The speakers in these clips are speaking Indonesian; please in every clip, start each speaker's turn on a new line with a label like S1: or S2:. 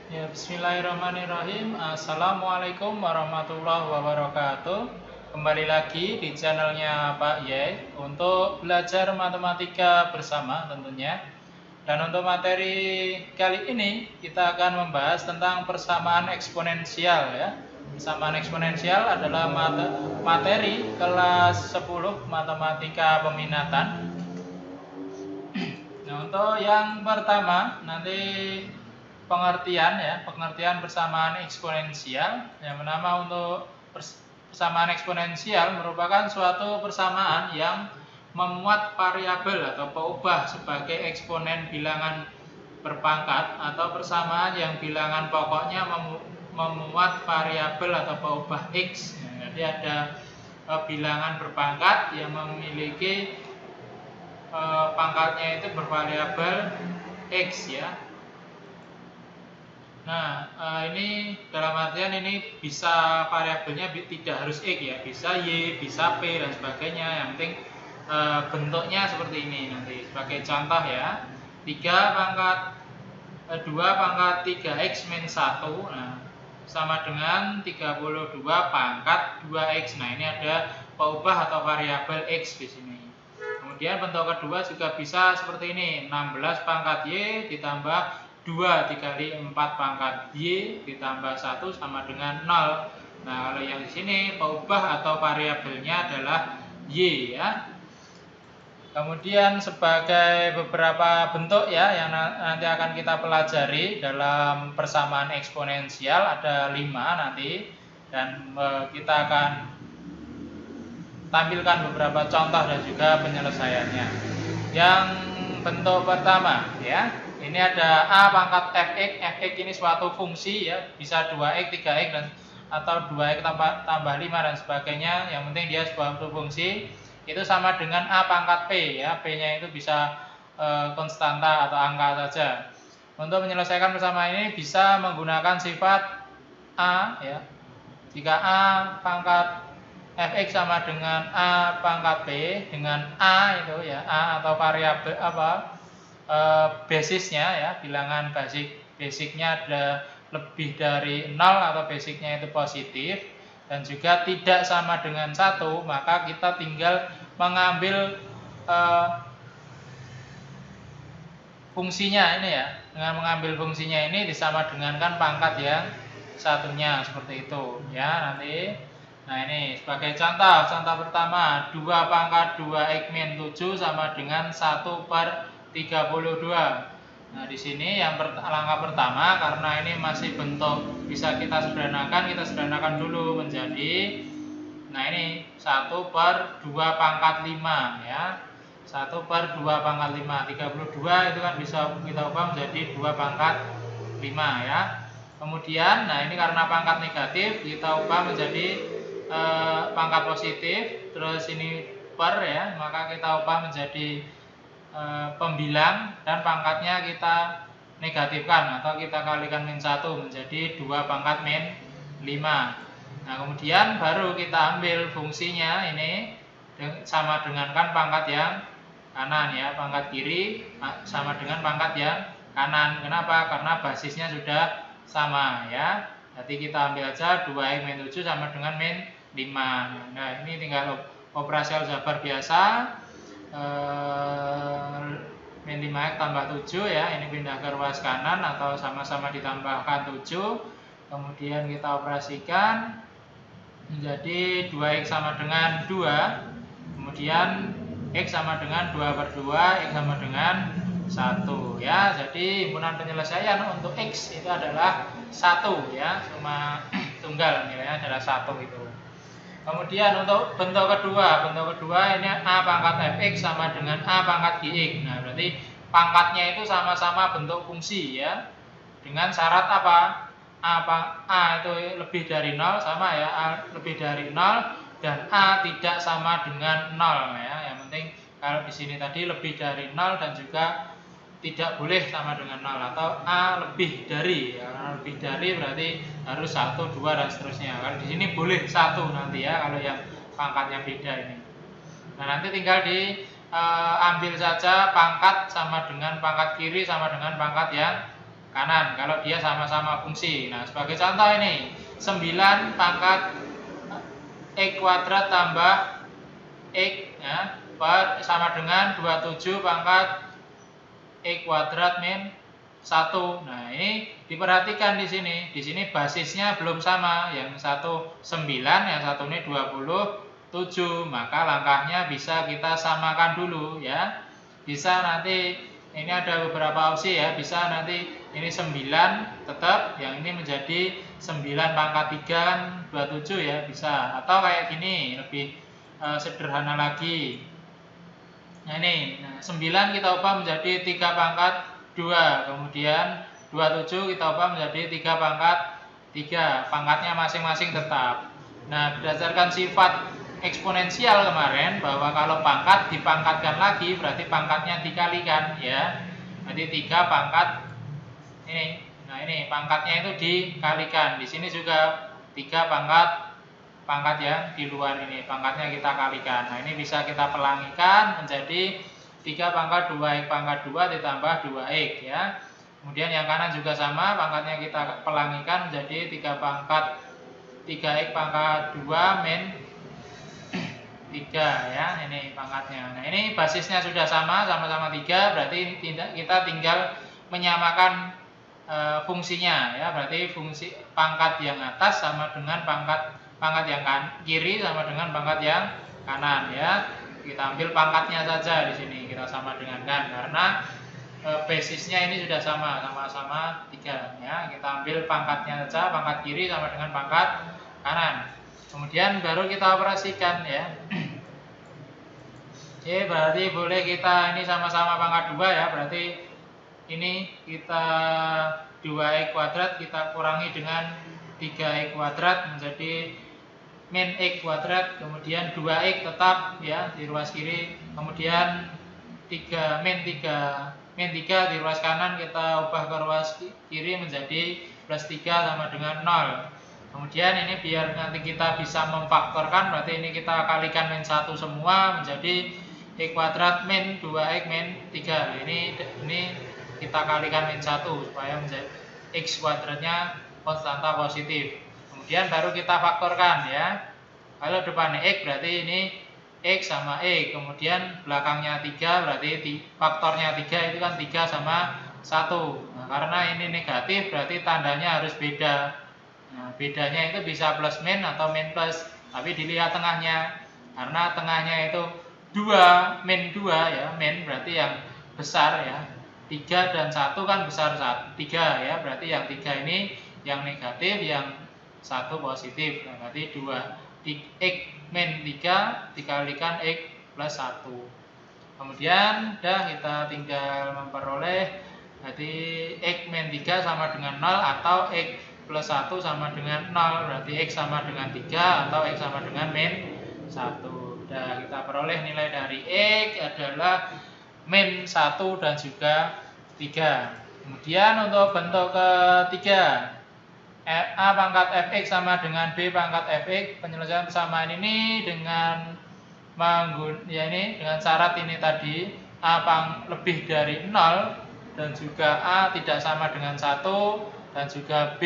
S1: Ya, bismillahirrahmanirrahim. Assalamualaikum warahmatullahi wabarakatuh. Kembali lagi di channelnya Pak Yai untuk belajar matematika bersama tentunya. Dan untuk materi kali ini kita akan membahas tentang persamaan eksponensial ya. Persamaan eksponensial adalah materi kelas 10 matematika peminatan. Nah, untuk yang pertama nanti pengertian persamaan eksponensial. Yang pertama untuk persamaan eksponensial merupakan suatu persamaan yang memuat variabel atau peubah sebagai eksponen bilangan berpangkat, atau persamaan yang bilangan pokoknya memuat variabel atau peubah x. Nah, jadi ada bilangan berpangkat yang memiliki pangkatnya itu bervariabel x ya. Nah, ini dalam artian ini bisa variabelnya tidak harus x ya, bisa y, bisa p dan sebagainya. Yang penting bentuknya seperti ini nanti. Sebagai contoh ya, 3 pangkat 2 pangkat 3x min 1, nah, sama dengan 32 pangkat 2x. Nah, ini ada peubah atau variabel x di sini. Kemudian bentuk kedua juga bisa seperti ini, 16 pangkat y ditambah 2 dikali 4 pangkat y ditambah 1 sama dengan 0. Nah, kalau yang di sini peubah atau variabelnya adalah y ya. Kemudian sebagai beberapa bentuk ya yang nanti akan kita pelajari dalam persamaan eksponensial, ada 5 nanti, dan kita akan tampilkan beberapa contoh dan juga penyelesaiannya. Yang bentuk pertama ya, ini ada a pangkat fx. Fx ini suatu fungsi ya, bisa 2x, 3x dan atau 2x tambah 5 dan sebagainya. Yang penting dia suatu fungsi, itu sama dengan a pangkat p ya. P-nya itu bisa konstanta atau angka saja. Untuk menyelesaikan persamaan ini bisa menggunakan sifat a ya. Jika a pangkat fx sama dengan a pangkat p, dengan a itu ya, a atau variabel basisnya ya, bilangan basicnya ada lebih dari 0 atau basicnya itu positif dan juga tidak sama dengan 1, maka kita tinggal mengambil fungsinya ini ya. Dengan mengambil fungsinya ini disama dengankan pangkat yang satunya seperti itu ya nanti. Nah, ini sebagai contoh pertama, 2 pangkat 2x min 7 sama dengan 1 per 32. Nah, di sini yang langkah pertama, karena ini masih bentuk bisa kita sederhanakan dulu menjadi, nah ini 1 per 2 pangkat 5 ya. 1 per 2 pangkat 5, 32 itu kan bisa kita ubah menjadi 2 pangkat 5 ya. Kemudian, nah ini karena pangkat negatif, kita ubah menjadi pangkat positif, terus ini per ya, maka kita ubah menjadi pembilang dan pangkatnya kita negatifkan atau kita kalikan min 1 menjadi 2 pangkat min 5. Nah, kemudian baru kita ambil fungsinya ini sama dengan kan pangkat yang kanan ya, pangkat kiri sama dengan pangkat yang kanan. Kenapa? Karena basisnya sudah sama ya. Jadi kita ambil aja 2x min 7 sama dengan min 5. Nah, ini tinggal operasi aljabar biasa. Min 5x tambah 7 ya, ini pindah ke ruas kanan atau sama-sama ditambahkan 7. Kemudian kita operasikan menjadi 2x sama dengan 2. Kemudian x sama dengan 2 per 2, x sama dengan 1 ya. Jadi himpunan penyelesaian untuk x itu adalah 1 ya, cuma tunggal, nilainya adalah 1 itu. Kemudian untuk bentuk kedua ini a pangkat fx sama dengan a pangkat gx. Nah, berarti pangkatnya itu sama-sama bentuk fungsi ya. Dengan syarat apa? A itu lebih dari 0 sama ya, a lebih dari 0 dan a tidak sama dengan 0 ya. Yang penting kalau di sini tadi lebih dari 0 dan juga tidak boleh sama dengan 0, atau a lebih dari ya. Kalau lebih dari berarti harus 1, 2 dan seterusnya. Kalau di sini boleh 1 nanti ya, kalau yang pangkatnya beda ini. Nah, nanti tinggal diambil saja pangkat sama dengan pangkat kiri sama dengan pangkat yang kanan kalau dia sama-sama fungsi. Nah, sebagai contoh ini 9 pangkat X kuadrat tambah X ya, sama dengan 27 pangkat X kuadrat min 1. Nah, ini diperhatikan di sini. Di sini basisnya belum sama. Yang satu 9, yang satu ini 27. Maka langkahnya bisa kita samakan dulu ya. Bisa nanti ini ada beberapa opsi ya. Bisa nanti ini 9 tetap, yang ini menjadi 9 pangkat 3 kan 27 ya, bisa. Atau kayak gini, lebih sederhana lagi. Nah, ini 9 kita ubah menjadi 3 pangkat 2, kemudian 27 kita ubah menjadi 3 pangkat 3, pangkatnya masing-masing tetap. Nah, berdasarkan sifat eksponensial kemarin, bahwa kalau pangkat dipangkatkan lagi berarti pangkatnya dikalikan ya. Berarti 3 pangkat ini. Nah, ini pangkatnya itu dikalikan. Di sini juga 3 pangkat yang di luar ini, pangkatnya kita kalikan. Nah, ini bisa kita pelangikan menjadi 3 pangkat 2x pangkat 2 ditambah 2x ya. Kemudian yang kanan juga sama, pangkatnya kita pelangikan menjadi 3 pangkat 3x pangkat 2 min 3 ya, ini pangkatnya. Nah, ini basisnya sudah sama-sama 3, berarti kita tinggal menyamakan fungsinya ya. Berarti fungsi pangkat yang atas sama dengan pangkat yang kiri sama dengan pangkat yang kanan ya. Kita ambil pangkatnya saja di sini, kita sama dengan kan, karena basisnya ini sudah sama-sama 3 ya. Kita ambil pangkatnya saja, pangkat kiri sama dengan pangkat kanan. Kemudian baru kita operasikan ya. Oke, berarti boleh kita ini sama-sama pangkat 2 ya. Berarti ini kita 2x kuadrat kita kurangi dengan 3x kuadrat menjadi min x kuadrat, kemudian 2x tetap ya di ruas kiri, kemudian 3 min 3 di ruas kanan kita ubah ke ruas kiri menjadi plus 3 sama dengan 0. Kemudian ini biar nanti kita bisa memfaktorkan, berarti ini kita kalikan min 1 semua menjadi x kuadrat min 2x min 3. Nah, ini kita kalikan min 1 supaya menjadi x kuadratnya konstanta positif. Kemudian baru kita faktorkan ya. Kalau depannya x berarti ini x sama x, kemudian belakangnya 3 berarti faktornya 3 itu kan 3 sama 1. Nah, karena ini negatif berarti tandanya harus beda. Nah, bedanya itu bisa plus min atau min plus, tapi dilihat tengahnya. Karena tengahnya itu 2 min 2 ya, min berarti yang besar ya. 3 dan 1 kan besar 3 ya, berarti yang 3 ini yang negatif, yang 1 positif. Nah, berarti 2 x min 3 dikalikan x plus 1. Kemudian kita tinggal memperoleh berarti x min 3 sama dengan 0 atau x plus 1 sama dengan 0. Berarti x sama dengan 3 atau x sama dengan min 1. Nah, kita peroleh nilai dari x adalah min 1 dan juga 3. Kemudian untuk bentuk ketiga, A pangkat fx sama dengan B pangkat fx, penyelesaian persamaan ini dengan dengan syarat ini tadi, A lebih dari 0 dan juga A tidak sama dengan 1 dan juga B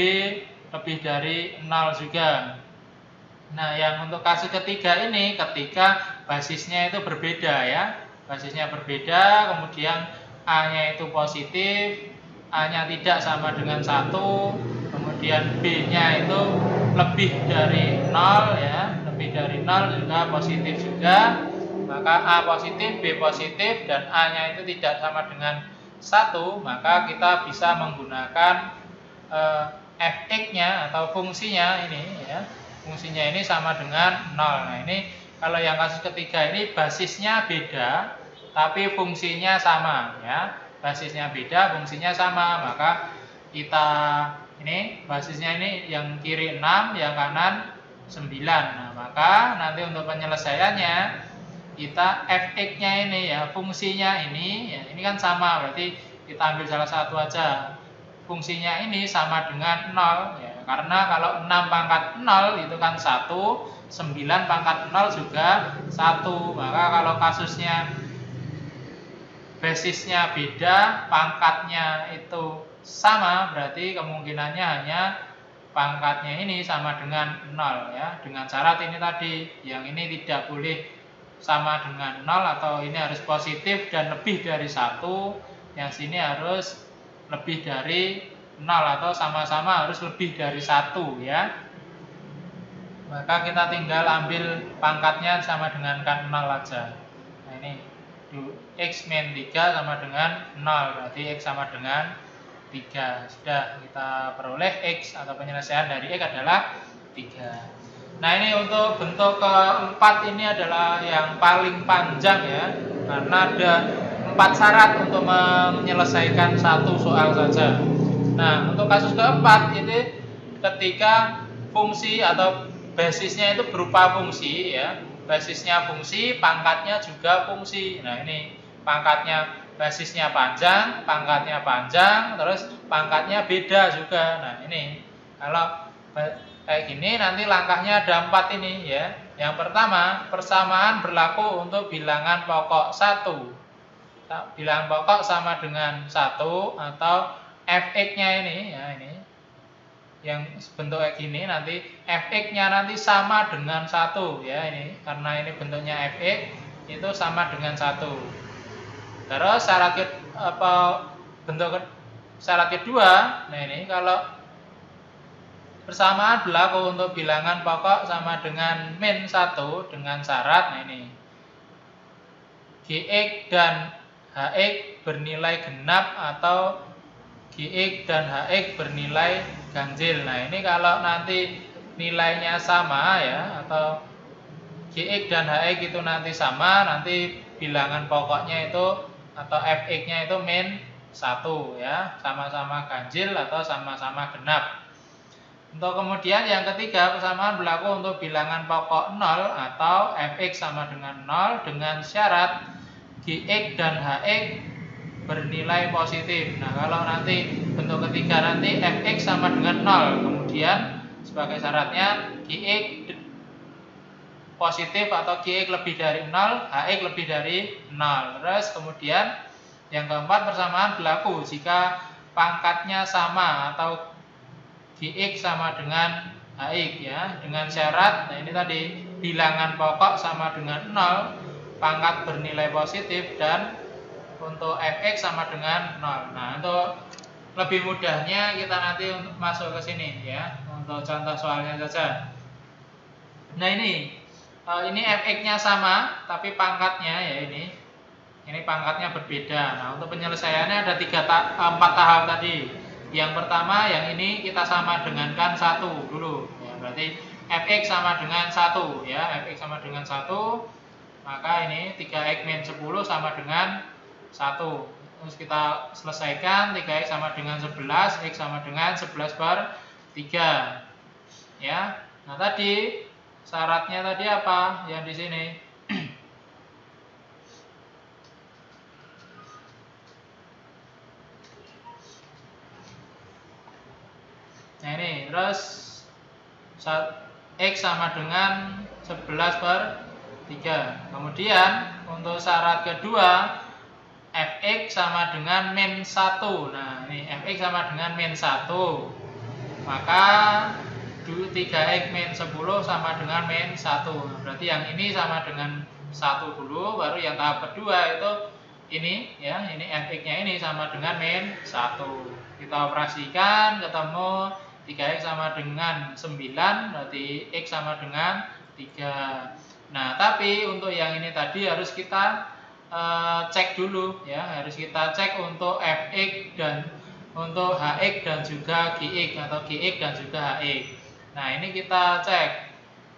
S1: lebih dari 0 juga. Nah, yang untuk kasus ketiga ini ketika basisnya itu berbeda ya. Basisnya berbeda, kemudian A-nya itu positif, A-nya tidak sama dengan 1, kemudian B-nya itu lebih dari 0 ya, lebih dari 0 juga positif juga. Maka A positif, B positif, dan A-nya itu tidak sama dengan 1, maka kita bisa menggunakan fx-nya atau fungsinya ini ya. Fungsinya ini sama dengan 0. Nah, ini kalau yang kasus ketiga ini basisnya beda tapi fungsinya sama ya. Basisnya beda, fungsinya sama, maka kita ini basisnya ini yang kiri 6, yang kanan 9. Nah, maka nanti untuk penyelesaiannya kita fx-nya ini ya, fungsinya ini ya, ini kan sama, berarti kita ambil salah satu aja. Fungsinya ini sama dengan 0 ya, karena kalau 6 pangkat 0 itu kan 1, 9 pangkat 0 juga 1. Maka kalau kasusnya basisnya beda, pangkatnya itu sama, berarti kemungkinannya hanya pangkatnya ini sama dengan 0 ya. Dengan syarat ini tadi, yang ini tidak boleh sama dengan 0 atau ini harus positif dan lebih dari 1, yang sini harus lebih dari 0 atau sama-sama harus lebih dari 1 ya. Maka kita tinggal ambil pangkatnya sama dengan 0 aja. Nah ini X min 3 sama dengan 0, berarti X sama dengan 3. Sudah kita peroleh X atau penyelesaian dari X adalah 3. Nah ini untuk bentuk keempat ini adalah yang paling panjang ya, karena ada 4 syarat untuk menyelesaikan satu soal saja. Nah untuk kasus keempat ini ketika fungsi atau basisnya itu berupa fungsi ya, basisnya fungsi, pangkatnya juga fungsi. Nah ini pangkatnya, basisnya panjang, pangkatnya panjang, terus pangkatnya beda juga. Nah ini kalau kayak gini nanti langkahnya ada 4 ini ya. Yang pertama, persamaan berlaku untuk bilangan pokok 1. Bilangan pokok sama dengan 1 atau fx-nya ini ya, ini yang bentuk kayak gini, nanti fx-nya nanti sama dengan 1 ya, ini karena ini bentuknya fx itu sama dengan 1. Terus syarat syarat kedua, nah ini kalau persamaan berlaku untuk bilangan pokok sama dengan min 1 dengan syarat, nah ini gx dan hx bernilai genap atau gx dan hx bernilai ganjil. Nah ini kalau nanti nilainya sama ya, atau gx dan hx itu nanti sama, nanti bilangan pokoknya itu atau fx-nya itu min 1 ya, sama-sama ganjil atau sama-sama genap. Untuk kemudian yang ketiga, persamaan berlaku untuk bilangan pokok 0 atau fx sama dengan 0 dengan syarat gx dan hx bernilai positif. Nah kalau nanti bentuk ketiga nanti fx sama dengan 0, kemudian sebagai syaratnya gx positif atau gx lebih dari 0, hx lebih dari 0. Terus kemudian yang keempat, persamaan berlaku jika pangkatnya sama atau gx sama dengan hx ya, dengan syarat, nah ini tadi bilangan pokok sama dengan 0, pangkat bernilai positif, dan untuk fx sama dengan 0. Nah, untuk lebih mudahnya kita nanti untuk masuk ke sini ya, untuk contoh soalnya saja. Nah, ini fx-nya sama tapi pangkatnya ya ini pangkatnya berbeda. Nah, untuk penyelesaiannya ada 4 tahap tadi. Yang pertama yang ini kita sama dengankan 1 dulu ya, berarti fx sama dengan 1 ya, fx sama dengan 1, maka ini 3x min 10 sama dengan 1. Terus kita selesaikan, 3x sama dengan 11, x sama dengan 11 per 3 ya. Nah tadi syaratnya tadi apa yang di sini? Nah ini terus x sama dengan 11 per 3. Kemudian untuk syarat kedua, fx sama dengan min 1. Nah ini fx sama dengan min 1, maka 3x min 10 sama dengan min 1. Nah, berarti yang ini sama dengan 1 dulu, baru yang tahap kedua itu ini ya, ini fx-nya ini sama dengan min 1. Kita operasikan, ketemu 3x sama dengan 9, berarti x sama dengan 3. Nah tapi untuk yang ini tadi harus kita cek dulu ya, harus kita cek untuk fx dan untuk hx dan juga gx, atau gx dan juga hx. Nah ini kita cek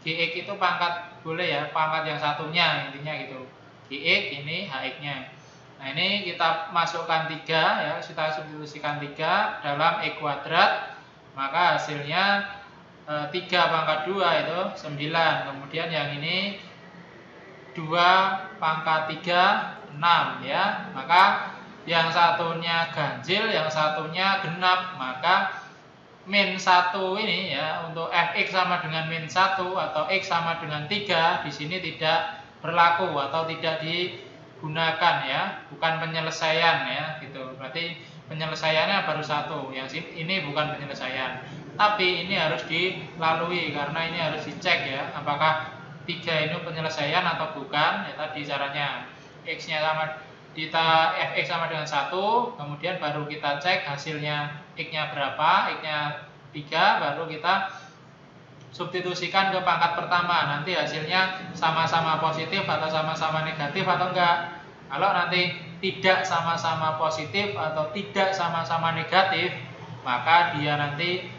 S1: gx itu pangkat boleh ya, pangkat yang satunya intinya gitu, gx ini hx-nya. Nah ini kita masukkan 3 ya, kita substitusikan 3 dalam x kuadrat, maka hasilnya 3 pangkat 2 itu 9. Kemudian yang ini 2 pangkat 3 6 ya, maka yang satunya ganjil, yang satunya genap, maka min 1 ini ya, untuk fx sama dengan min 1 atau x sama dengan 3 di sini tidak berlaku atau tidak digunakan ya, bukan penyelesaian ya gitu. Berarti penyelesaiannya baru satu. Yang ini bukan penyelesaian. Tapi ini harus dilalui karena ini harus dicek ya, apakah 3 ini penyelesaian atau bukan. Ya tadi caranya X-nya sama kita fx sama dengan 1, kemudian baru kita cek hasilnya X-nya berapa, X-nya 3, baru kita substitusikan ke pangkat pertama. Nanti hasilnya sama-sama positif atau sama-sama negatif atau enggak. Kalau nanti tidak sama-sama positif atau tidak sama-sama negatif, maka dia nanti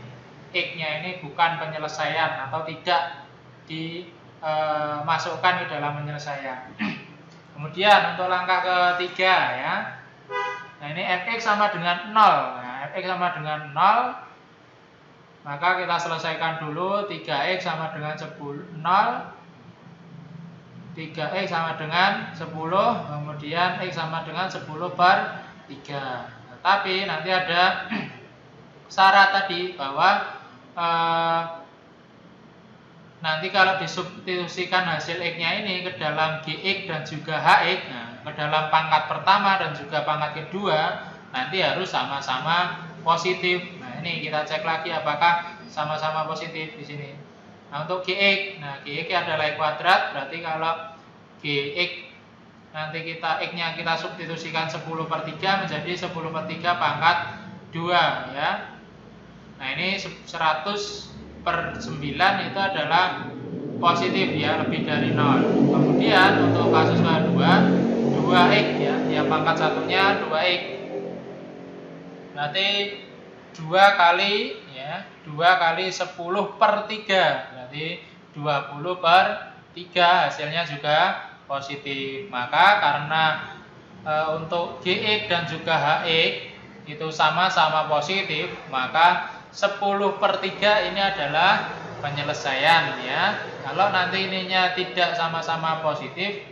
S1: X-nya ini bukan penyelesaian atau tidak dimasukkan ke dalam penyelesaian. Kemudian untuk langkah ketiga ya. Nah, ini fx sama dengan 0. Nah, fx sama dengan 0. Maka kita selesaikan dulu 3x sama dengan 0. 3x sama dengan 10, kemudian x sama dengan 10 per 3. Tapi nanti ada syarat tadi bahwa nanti kalau disubstitusikan hasil X-nya ini ke dalam GX dan juga HX, nah, ke dalam pangkat pertama dan juga pangkat kedua, nanti harus sama-sama positif. Nah, ini kita cek lagi apakah sama-sama positif di sini. Nah, untuk GX, nah GX adalah X kuadrat, berarti kalau GX nanti kita X-nya kita substitusikan 10 per 3 menjadi 10 per 3 pangkat 2 ya. Nah, ini 100 per 9 itu adalah positif ya, lebih dari 0. Kemudian untuk kasus kedua 2x ya, pangkat satunya 2x. Berarti 2 kali ya, 2 kali 10 per 3. Berarti 20 per 3 hasilnya juga positif. Maka karena untuk GX dan juga HX itu sama-sama positif, maka 10 per 3 ini adalah penyelesaian ya. Kalau nanti ininya tidak sama-sama positif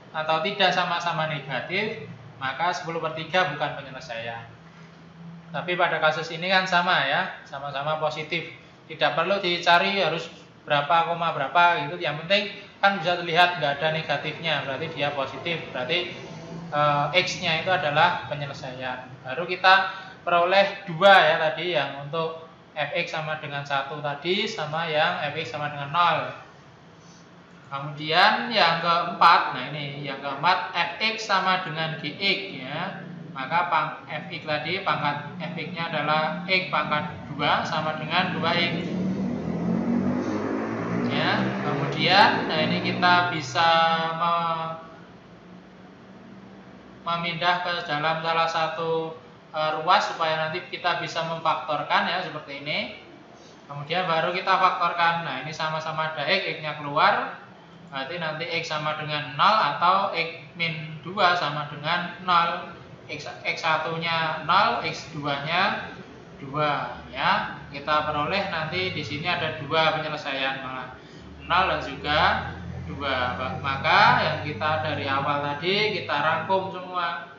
S1: atau tidak sama-sama negatif, maka 10 per 3 bukan penyelesaian. Tapi pada kasus ini kan sama ya, sama-sama positif. Tidak perlu dicari harus berapa, koma berapa gitu. Yang penting kan bisa terlihat nggak ada negatifnya, berarti dia positif. Berarti X-nya itu adalah penyelesaian. Baru kita peroleh 2 ya tadi, yang untuk fx sama dengan 1 tadi, sama yang fx sama dengan 0. Kemudian yang keempat, nah ini yang keempat, fx sama dengan gx ya. Maka fx tadi pangkat fx-nya adalah x pangkat 2 sama dengan 2x. Ya, kemudian nah ini kita bisa memindah ke dalam salah satu ruas supaya nanti kita bisa memfaktorkan ya seperti ini. Kemudian baru kita faktorkan. Nah, ini sama-sama ada x-nya keluar. Berarti nanti x sama dengan 0 atau x min 2 sama dengan 0. X1-nya 0, X2-nya 2 ya. Kita peroleh nanti di sini ada 2 penyelesaian, 0 dan juga 2. Maka yang kita dari awal tadi kita rangkum semua.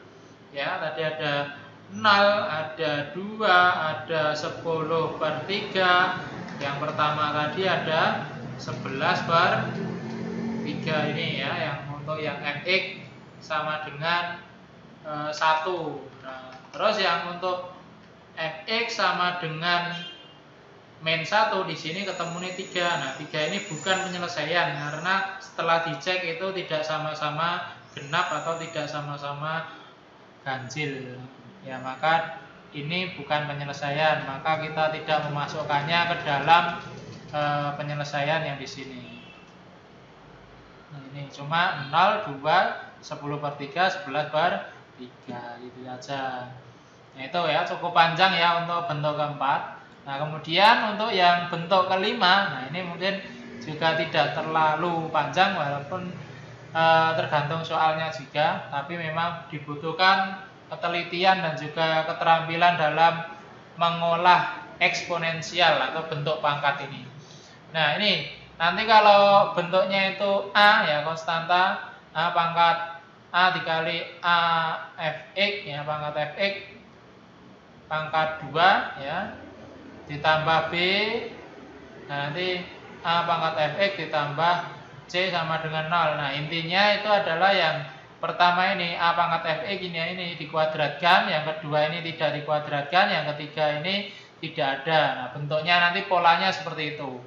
S1: Ya, tadi ada 0, ada 2, ada 10 per 3. Yang pertama tadi ada 11 per 3 ini ya, yang untuk yang fx sama dengan 1. Nah, terus yang untuk fx sama dengan min 1 di sini ketemu nih 3. Nah, 3 ini bukan penyelesaian karena setelah dicek itu tidak sama-sama genap atau tidak sama-sama ganjil. Ya, maka ini bukan penyelesaian, maka kita tidak memasukkannya ke dalam penyelesaian yang di sini. Nah, ini cuma 0, 2, 10 per 3, 11 per 3 gitu aja. Nah, itu ya cukup panjang ya untuk bentuk keempat. Nah, kemudian untuk yang bentuk kelima, nah ini mungkin juga tidak terlalu panjang walaupun tergantung soalnya juga, tapi memang dibutuhkan ketelitian dan juga keterampilan dalam mengolah eksponensial atau bentuk pangkat ini. Nah, ini nanti kalau bentuknya itu A ya, konstanta A pangkat A dikali A fx ya, pangkat fx pangkat 2 ya, ditambah B. Nah, nanti A pangkat fx ditambah C sama dengan 0. Nah, intinya itu adalah yang pertama ini A pangkat Fx ini dikuadratkan, yang kedua ini tidak dikuadratkan, yang ketiga ini tidak ada. Nah, bentuknya nanti polanya seperti itu.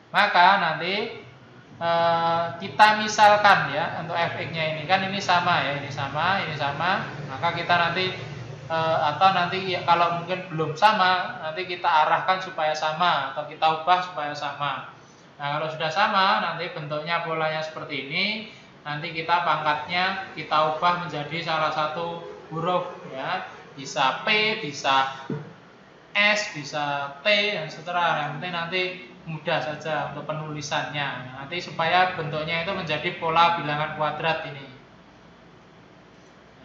S1: Maka nanti kita misalkan ya untuk Fx-nya ini kan ini sama ya, ini sama, maka kita nanti atau nanti kalau mungkin belum sama, nanti kita arahkan supaya sama atau kita ubah supaya sama. Nah, kalau sudah sama, nanti bentuknya polanya seperti ini. Nanti kita pangkatnya kita ubah menjadi salah satu huruf ya. Bisa P, bisa S, bisa T, dan seterusnya. Yang penting nanti mudah saja untuk penulisannya. Nanti supaya bentuknya itu menjadi pola bilangan kuadrat ini.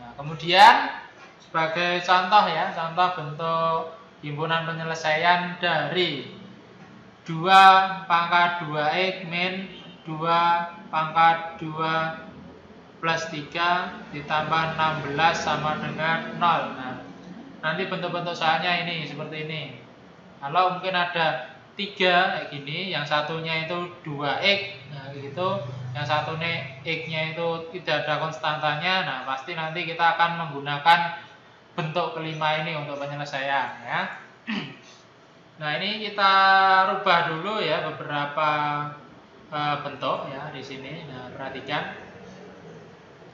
S1: Nah, kemudian sebagai contoh ya, contoh bentuk himpunan penyelesaian dari 2 pangkat 2x min 2 pangkat 2 plus 3 ditambah 16 sama dengan 0. Nah, nanti bentuk-bentuk soalnya ini seperti ini. Kalau mungkin ada 3 kayak gini, yang satunya itu 2x, nah gitu, yang satunya x-nya itu tidak ada konstantanya, nah pasti nanti kita akan menggunakan bentuk kelima ini untuk penyelesaian ya. Nah, ini kita rubah dulu ya beberapa bentuk ya di sini. Nah, perhatikan.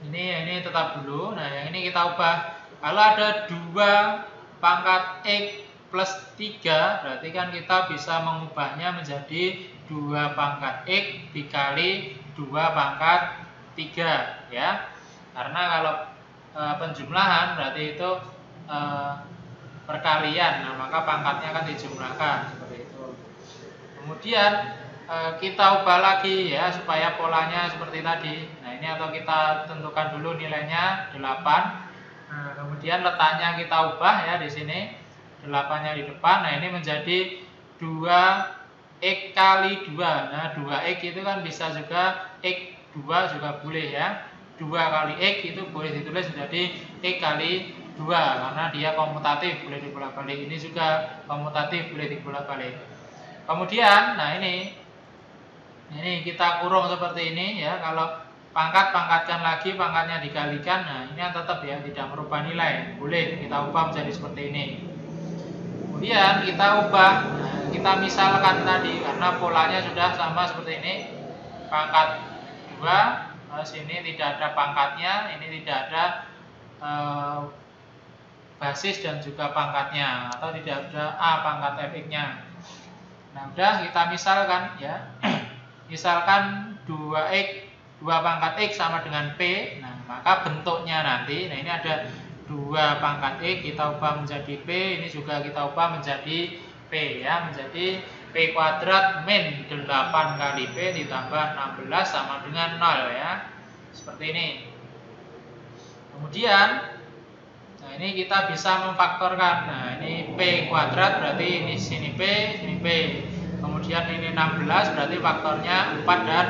S1: Ini tetap dulu. Nah, yang ini kita ubah. Kalau ada 2 pangkat x plus 3, berarti kan kita bisa mengubahnya menjadi 2 pangkat x dikali 2 pangkat 3 ya. Karena kalau penjumlahan berarti itu perkalian, nah maka pangkatnya akan dijumlahkan seperti itu. Kemudian kita ubah lagi ya supaya polanya seperti tadi. Nah, ini atau kita tentukan dulu nilainya 8. Nah, kemudian letaknya kita ubah ya di sini. 8-nya di depan. Nah, ini menjadi 2x kali 2. Nah, 2x itu kan bisa juga x2 juga boleh ya. 2 kali x itu boleh ditulis menjadi x kali 2 karena dia komutatif, boleh dibolak-balik. Ini juga komutatif, boleh dibolak-balik. Kemudian, nah ini kita kurung seperti ini ya. Kalau pangkatkan lagi, pangkatnya dikalikan. Nah, ini tetap ya tidak merubah nilai. Boleh kita ubah menjadi seperti ini. Kemudian kita ubah, nah, kita misalkan tadi karena polanya sudah sama seperti ini. Pangkat 2, sini tidak ada pangkatnya, ini tidak ada basis dan juga pangkatnya, atau tidak ada A pangkat Fx-nya. Nah, udah kita misalkan ya. Misalkan 2x 2 pangkat x sama dengan P. Nah, maka bentuknya nanti, nah ini ada 2 pangkat x kita ubah menjadi P, ini juga kita ubah menjadi P ya, menjadi P kuadrat min 8 kali P ditambah 16 sama dengan 0 ya. Seperti ini. Kemudian nah, ini kita bisa memfaktorkan. Nah, ini P kuadrat berarti ini sini P, sini P. Kemudian ini 16 berarti faktornya 4 dan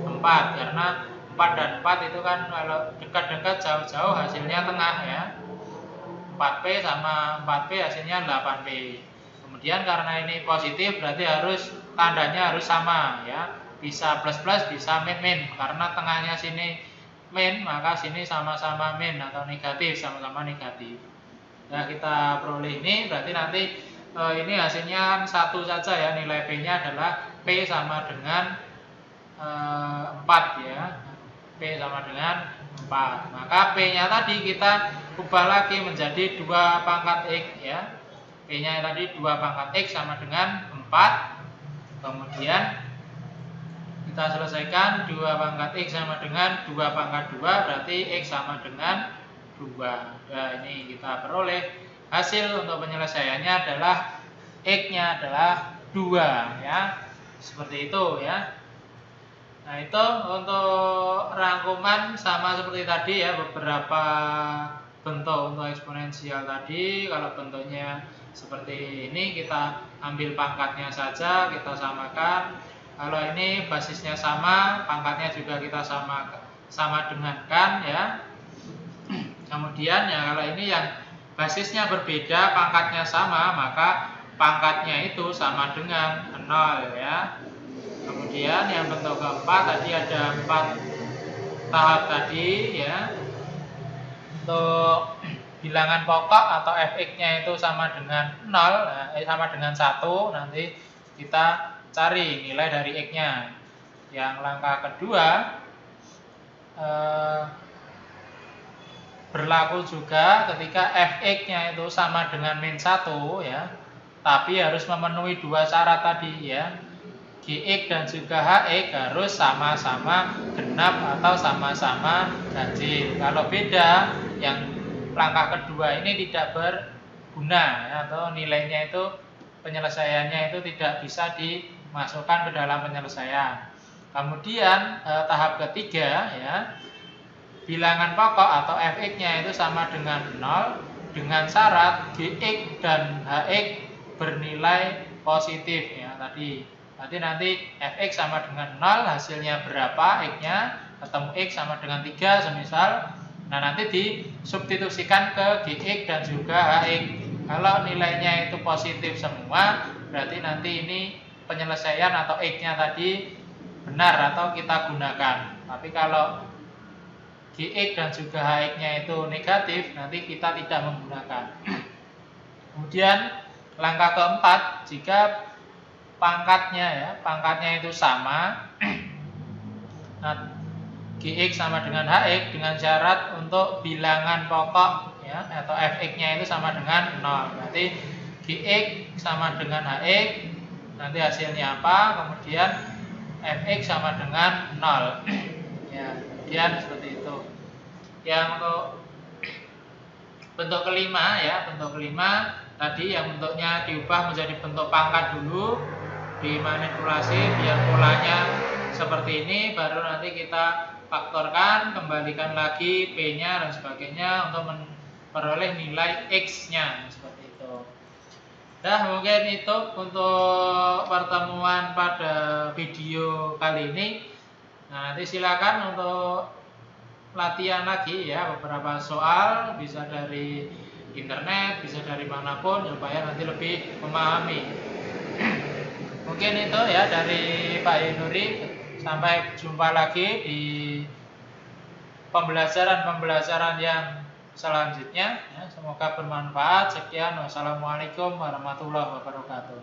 S1: 4. Karena 4 dan 4 itu kan kalau dekat-dekat jauh-jauh hasilnya tengah ya. 4P sama 4P hasilnya 8P. Kemudian karena ini positif berarti harus tandanya harus sama ya. Bisa plus-plus, bisa min-min. Karena tengahnya sini min, maka sini sama-sama min atau negatif, sama-sama negatif. Nah, kita peroleh ini berarti nanti ini hasilnya satu saja ya, nilai P-nya adalah P sama dengan 4 ya. P sama dengan 4. Maka P-nya tadi kita ubah lagi menjadi 2 pangkat X ya. P-nya tadi 2 pangkat X sama dengan 4. Kemudian kita selesaikan 2 pangkat X sama dengan 2 pangkat 2 berarti X sama dengan 2. Nah, ini kita peroleh hasil untuk penyelesaiannya adalah X-nya adalah 2 ya. Seperti itu ya. Nah, itu untuk rangkuman sama seperti tadi ya, beberapa bentuk untuk eksponensial tadi. Kalau bentuknya seperti ini kita ambil pangkatnya saja, kita samakan. Kalau ini basisnya sama, pangkatnya juga kita sama dengankan ya. Kemudian ya kalau ini yang basisnya berbeda, pangkatnya sama, maka pangkatnya itu sama dengan 0 ya. Kemudian yang bentuk keempat tadi ada 4 tahap tadi ya. untuk bilangan pokok atau fx-nya itu sama dengan 0, sama dengan 1, nanti kita cari nilai dari x-nya. Yang langkah kedua, berlaku juga ketika fx-nya itu sama dengan min 1 ya, tapi harus memenuhi dua syarat tadi ya. Gx dan juga hx harus sama-sama genap atau sama-sama ganjil. Kalau beda, yang langkah kedua ini tidak berguna ya, atau nilainya itu penyelesaiannya itu tidak bisa dimasukkan ke dalam penyelesaian. Kemudian tahap ketiga ya, bilangan pokok atau fx-nya itu sama dengan 0 dengan syarat gx dan hx bernilai positif ya tadi. Nanti fx sama dengan 0, hasilnya berapa x-nya, ketemu x sama dengan 3 semisal. Nah, nanti disubstitusikan ke gx dan juga hx. Kalau nilainya itu positif semua, berarti nanti ini penyelesaian atau x-nya tadi benar atau kita gunakan. Tapi kalau gx dan juga hx-nya itu negatif, nanti kita tidak menggunakan. Kemudian langkah keempat, jika pangkatnya itu sama, nah, gx sama dengan hx dengan syarat untuk bilangan pokok ya atau fx-nya itu sama dengan 0. Berarti gx sama dengan hx, nanti hasilnya apa? Kemudian fx sama dengan 0. Ya, kemudian seperti itu. Yang untuk bentuk kelima ya, bentuk kelima tadi yang bentuknya diubah menjadi bentuk pangkat dulu, dimanipulasi biar polanya seperti ini, baru nanti kita faktorkan, kembalikan lagi p-nya dan sebagainya untuk memperoleh nilai x-nya seperti itu. Nah, mungkin itu untuk pertemuan pada video kali ini. Nah, nanti silakan untuk latihan lagi ya, beberapa soal bisa dari internet, bisa dari manapun supaya nanti lebih memahami. Mungkin itu ya dari Pak Yunuri. Sampai jumpa lagi di pembelajaran yang selanjutnya ya. Semoga bermanfaat. Sekian, wassalamualaikum warahmatullahi wabarakatuh.